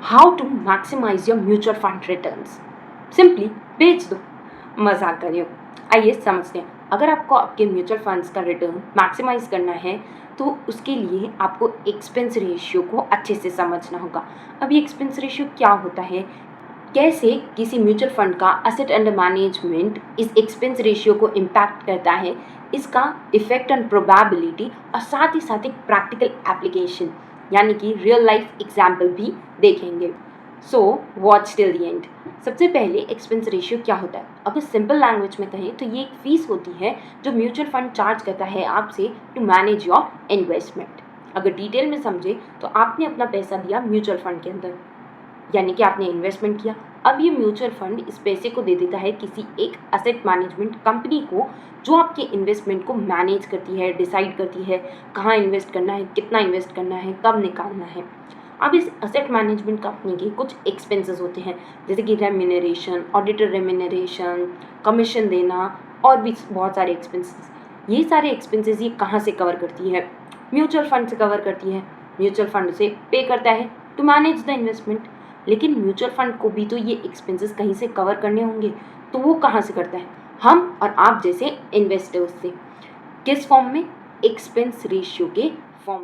How to maximise your mutual fund returns. Simply बेच दो। मजाक कर रही हो। आइए समझते हैं। अगर आपको आपके म्यूचुअल फंड्स का रिटर्न मैक्सिमाइज करना है तो उसके लिए आपको एक्सपेंस रेशियो को अच्छे से समझना होगा। अब ये एक्सपेंस रेशियो क्या होता है, कैसे किसी म्यूचुअल फंड का असेट अंडर मैनेजमेंट इस एक्सपेंस रेशियो को इम्पैक्ट करता है, इसका इफेक्ट ऑन प्रोबेबिलिटी और साथ ही साथ एक प्रैक्टिकल एप्लीकेशन यानी कि रियल लाइफ एग्जाम्पल भी देखेंगे। So watch till the end. सबसे पहले एक्सपेंस रेशियो क्या होता है, अगर सिंपल लैंग्वेज में कहें तो ये एक फीस होती है जो म्यूचुअल फंड चार्ज करता है आपसे टू मैनेज योर इन्वेस्टमेंट। अगर डिटेल में समझे तो आपने अपना पैसा दिया म्यूचुअल फंड के अंदर, यानी कि आपने इन्वेस्टमेंट किया। अब ये म्यूचुअल फंड इस पैसे को दे देता है किसी एक असेट मैनेजमेंट कंपनी को जो आपके इन्वेस्टमेंट को मैनेज करती है, डिसाइड करती है कहाँ इन्वेस्ट करना है, कितना इन्वेस्ट करना है, कब निकालना है। अब इस असेट मैनेजमेंट कंपनी के कुछ एक्सपेंसेस होते हैं, जैसे कि रेम्यूनरेशन, ऑडिटर रेम्यूनरेशन, कमीशन देना और भी बहुत सारे एक्सपेंसेस। ये सारे एक्सपेंसेस ये कहाँ से कवर करती है, म्यूचुअल फंड से कवर करती है। म्यूचुअल फंड से पे करता है टू मैनेज द इन्वेस्टमेंट। लेकिन म्यूचुअल फंड को भी तो ये एक्सपेंसेस कहीं से कवर करने होंगे, तो वो कहाँ से करता है, हम और आप जैसे इन्वेस्टर्स से। किस फॉर्म में, एक्सपेंस रेशियो के फॉर्म।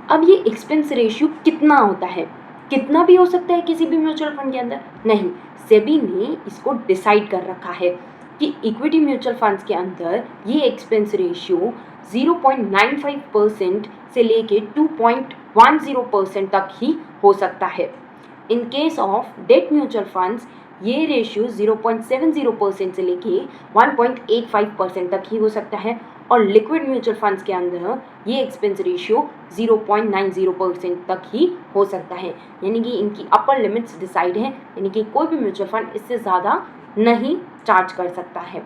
अब ये एक्सपेंस रेशियो कितना होता है, कितना भी हो सकता है किसी भी म्यूचुअल फंड के अंदर, नहीं, सेबी ने इसको डिसाइड कर रखा है कि इक्विटी म्यूचुअल फंड्स के अंदर ये एक्सपेंस रेशियो 0.95% से लेके 2.10% तक ही हो सकता है। In case of debt mutual funds ये रेशियो 0.70% से लेके 1.85% तक ही हो सकता है, और लिक्विड म्यूचुअल फंड्स के अंदर ये एक्सपेंस रेशियो 0.90% तक ही हो सकता है। यानी कि इनकी अपर लिमिट्स डिसाइड हैं, यानी कि कोई भी म्यूचुअल फंड इससे ज़्यादा नहीं चार्ज कर सकता है।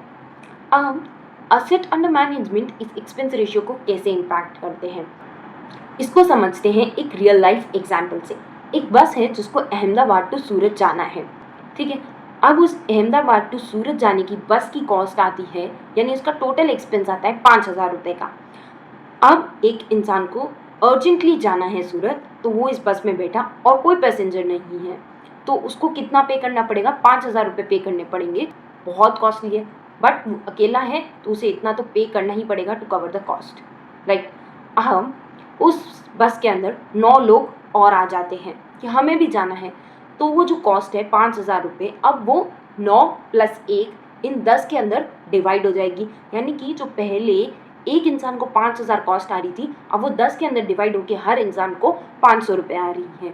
अब असेट अंडर मैनेजमेंट इस एक्सपेंस रेशियो को कैसे इम्पैक्ट करते हैं, इसको समझते हैं एक रियल लाइफ एग्जाम्पल से। एक बस है जिसको अहमदाबाद टू सूरत जाना है, ठीक है। अब उस अहमदाबाद टू सूरत जाने की बस की कॉस्ट आती है, यानी उसका टोटल एक्सपेंस आता है 5,000 रुपये का। अब एक इंसान को अर्जेंटली जाना है सूरत, तो वो इस बस में बैठा और कोई पैसेंजर नहीं है, तो उसको कितना पे करना पड़ेगा, 5,000 रुपये पे करने पड़ेंगे। बहुत कॉस्टली है, बट वो अकेला है तो उसे इतना तो पे करना ही पड़ेगा to cover the cost, right. हम उस बस के अंदर 9 लोग और आ जाते हैं कि हमें भी जाना है, तो वो जो कॉस्ट है 5,000 रुपये, अब वो 9 + 1 इन 10 के अंदर डिवाइड हो जाएगी। यानी कि जो पहले एक इंसान को 5,000 कॉस्ट आ रही थी, अब वो 10 के अंदर डिवाइड होकर हर इंसान को 500 रुपये आ रही है।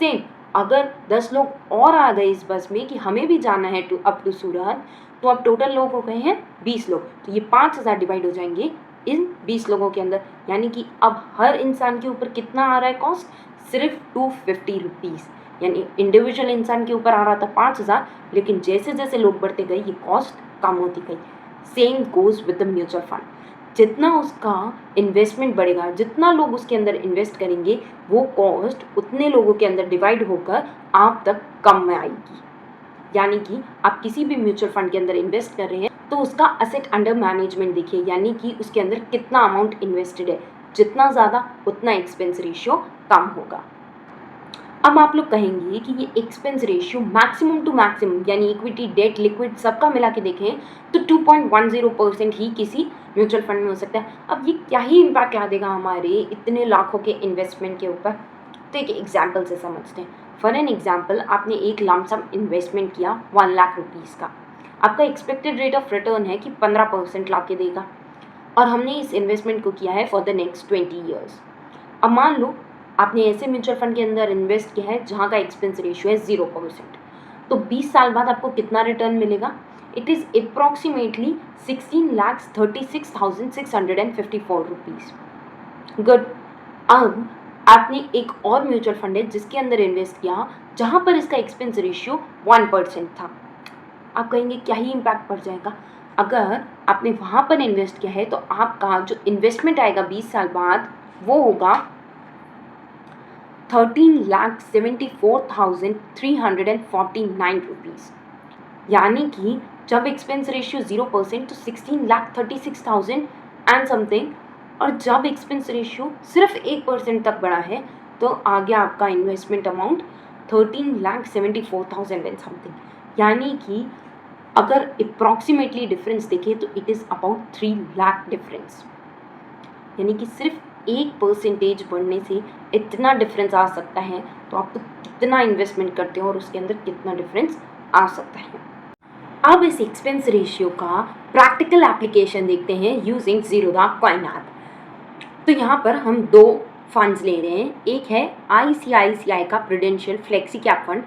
सेम अगर 10 लोग और आ गए इस बस में कि हमें भी जाना है अप टू सूरत, तो अब टोटल लोग हो गए हैं 20 लोग, तो ये 5,000 डिवाइड हो जाएंगे इन 20 लोगों के अंदर। यानी कि अब हर इंसान के ऊपर कितना आ रहा है कॉस्ट, सिर्फ 250 रुपीज़। यानी इंडिविजुअल इंसान के ऊपर आ रहा था 5,000, लेकिन जैसे जैसे लोग बढ़ते गए ये कॉस्ट कम होती गई। Same goes with the mutual fund, जितना उसका इन्वेस्टमेंट बढ़ेगा, जितना लोग उसके अंदर इन्वेस्ट करेंगे, वो कॉस्ट उतने लोगों के अंदर डिवाइड होकर आप तक कम में आएगी। यानी कि आप किसी भी म्यूचुअल फंड के अंदर इन्वेस्ट कर रहे हैं तो उसका असेट अंडर मैनेजमेंट देखिए, यानी कि उसके अंदर कितना अमाउंट इन्वेस्टेड है, जितना ज़्यादा उतना एक्सपेंस रेशियो कम होगा। अब आप लोग कहेंगे कि ये expense ratio maximum to maximum, यानी इक्विटी, डेट, लिक्विड सबका मिला के देखें तो 2.10% ही किसी म्यूचुअल फंड में हो सकता है। अब ये क्या ही इम्पैक्ट ला देगा हमारे इतने लाखों के इन्वेस्टमेंट के ऊपर, तो एक एग्जाम्पल से समझते हैं। फॉर एन एग्जाम्पल, आपने एक लमसम इन्वेस्टमेंट किया 1 लाख रुपीज़ का, आपका एक्सपेक्टेड रेट ऑफ रिटर्न है कि 15% ला के देगा, और हमने इस इन्वेस्टमेंट को किया है फॉर द नेक्स्ट 20 ईयर्स। अब मान लो आपने ऐसे म्यूचुअल फंड के अंदर इन्वेस्ट किया है जहाँ का एक्सपेंस रेशियो है 0%, तो 20 साल बाद आपको कितना रिटर्न मिलेगा, it is approximately 16,36,654 rupees. Good. अब आपने एक और म्यूचुअल फंड है जिसके अंदर इन्वेस्ट किया जहाँ पर इसका एक्सपेंस रेशियो 1% था। आप कहेंगे क्या ही इम्पैक्ट पड़ जाएगा, अगर आपने वहाँ पर इन्वेस्ट किया है तो आपका जो इन्वेस्टमेंट आएगा 20 साल बाद वो होगा 13,74,349 रुपीज़। यानी कि जब एक्सपेंस रेशियो 0% तो 16,36,000 एंड समथिंग, और जब एक्सपेंस रेशियो सिर्फ 1% तक बढ़ा है तो आ गया आपका इन्वेस्टमेंट अमाउंट 13,74,000 एंड समथिंग, यानी कि अगर अप्रॉक्सीमेटली डिफरेंस देखें तो it is about 3 lakh difference, यानी कि सिर्फ 1% बढ़ने से इतना डिफरेंस आ सकता है। तो आप तो कितना इन्वेस्टमेंट करते हो और उसके अंदर कितना डिफरेंस आ सकता है। अब इस एक्सपेंस रेशियो का प्रैक्टिकल एप्लीकेशन देखते हैं यूजिंग ज़ीरोधा कॉइन ऐप। तो यहाँ पर हम 2 फंड्स ले रहे हैं। एक है ICICI का प्रूडेंशियल फ्लेक्सी कैप फंड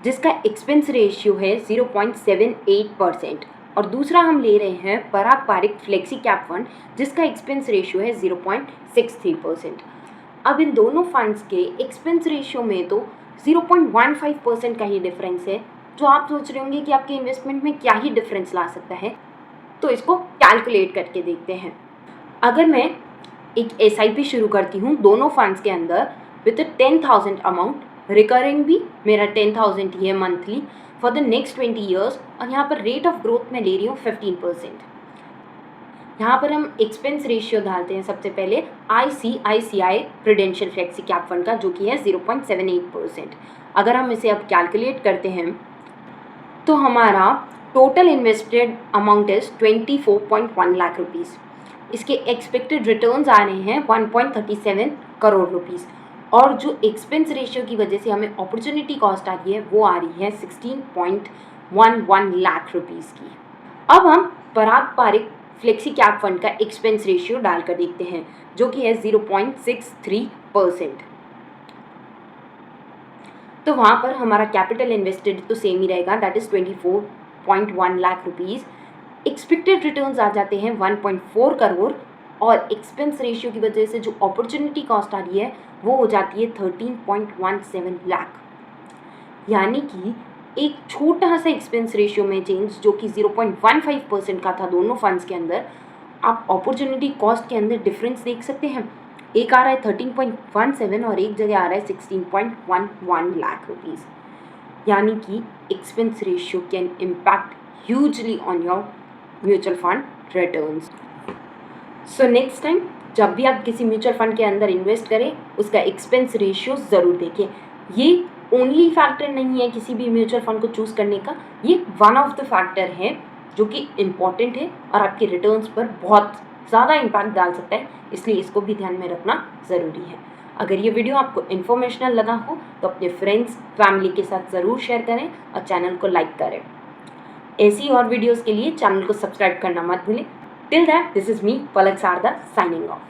जिसका एक्सपेंस रेशियो है 0.78% और दूसरा हम ले रहे हैं पराग पारिक फ्लेक्सी कैप फंड जिसका एक्सपेंस रेशियो है 0.63%। अब इन दोनों फंड्स के एक्सपेंस रेशियो में तो 0.15% का ही डिफरेंस है, जो आप सोच रहे होंगे कि आपके इन्वेस्टमेंट में क्या ही डिफरेंस ला सकता है। तो इसको कैलकुलेट करके देखते हैं। अगर मैं एक SIP शुरू करती हूँ दोनों फंड्स के अंदर विद 10,000 अमाउंट, रिकरिंग भी मेरा 10,000 ही है monthly for the next 20 years, और यहाँ पर रेट ऑफ ग्रोथ मैं ले रही हूँ 15%। यहाँ पर हम एक्सपेंस रेशियो डालते हैं सबसे पहले ICICI prudential flexi cap fund का, जो कि है 0.78%। अगर हम इसे अब कैलकुलेट करते हैं तो हमारा total invested amount is 24.1 lakh rupees. इसके एक्सपेक्टेड रिटर्न्स आ रहे हैं 1.37 करोड़ रुपीज़, और जो एक्सपेंस रेशियो की वजह से हमें अपॉर्चुनिटी कॉस्ट आ रही है वो आ रही है 16.11 लाख रुपीज़ की। अब हम पराग पारिक फ्लेक्सी कैप फंड का एक्सपेंस रेशियो डालकर देखते हैं, जो कि है 0.63%। तो वहाँ पर हमारा कैपिटल इन्वेस्टेड तो सेम ही रहेगा, that is 24.1 lakh rupees. Expected returns आ जाते हैं 1.4 करोड़, और एक्सपेंस रेशियो की वजह से जो अपॉर्चुनिटी कॉस्ट आ रही है वो हो जाती है 13.17 लाख। यानी कि एक छोटा सा एक्सपेंस रेशियो में चेंज जो कि 0.15% का था दोनों फंड्स के अंदर, आप अपॉर्चुनिटी कॉस्ट के अंदर डिफरेंस देख सकते हैं। एक आ रहा है 13.17 और एक जगह आ रहा है 16.11 लाख रुपीज़। यानी कि expense ratio can impact hugely on your mutual fund returns. So next time जब भी आप किसी म्यूचुअल फंड के अंदर इन्वेस्ट करें उसका एक्सपेंस रेशियो ज़रूर देखें। ये ओनली फैक्टर नहीं है किसी भी म्यूचुअल फंड को चूज़ करने का, ये वन ऑफ द फैक्टर है जो कि इम्पॉर्टेंट है और आपके रिटर्न्स पर बहुत ज़्यादा इम्पैक्ट डाल सकता है, इसलिए इसको भी ध्यान में रखना ज़रूरी है। अगर ये वीडियो आपको इन्फॉर्मेशनल लगा हो तो अपने फ्रेंड्स फैमिली के साथ ज़रूर शेयर करें और चैनल को लाइक करें। ऐसी और वीडियोज़ के लिए चैनल को सब्सक्राइब करना मत भूलें। Till that, this is me Palak Sharda signing of.